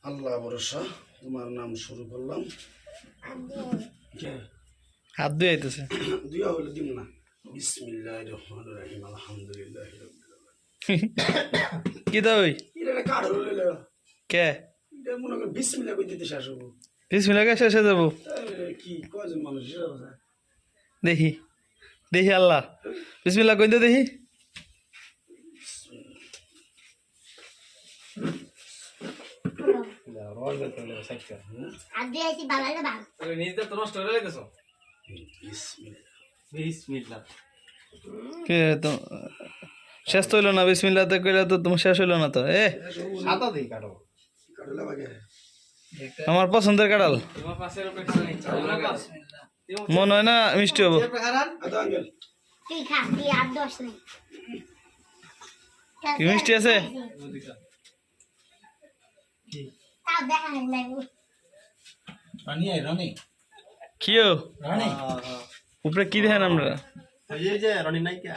আল্লাহ ভরসা তোমার নাম শুরু করলাম। হাত ধুয়ে আইতেছে দুইয়া হলে দিম না। বিসমিল্লাহির রহমানির রহিম আলহামদুলিল্লাহি রাব্বিল কি দই আলামিন। এটা কার্ড হলো কে এটা মনে করে বিসমিল্লাহ কই দিতে শেষ হবো। বিসমিল্লাহ কে শেষে যাবো কি কয়জন মানুষ দেখি দেখি আল্লাহ বিসমিল্লাহ কইতে দেখি কে তো শেষ তো হইলো না বিসমিল্লাতে কইলে তো তোমার শেষ হইলো না তো সাদা দেই কাটো কাটলে বাগে আমার পছন্দের কাঁঠাল মনে হয় না মিষ্টি হবো আদা আঙ্কেল তুই খা তুই আর দোষ নেই কি মিষ্টি আছে তাও দেখা নাই রানী আই রানী কিও রানী উপরে কি দেখেন আমরা ওই যে রানী নাই কে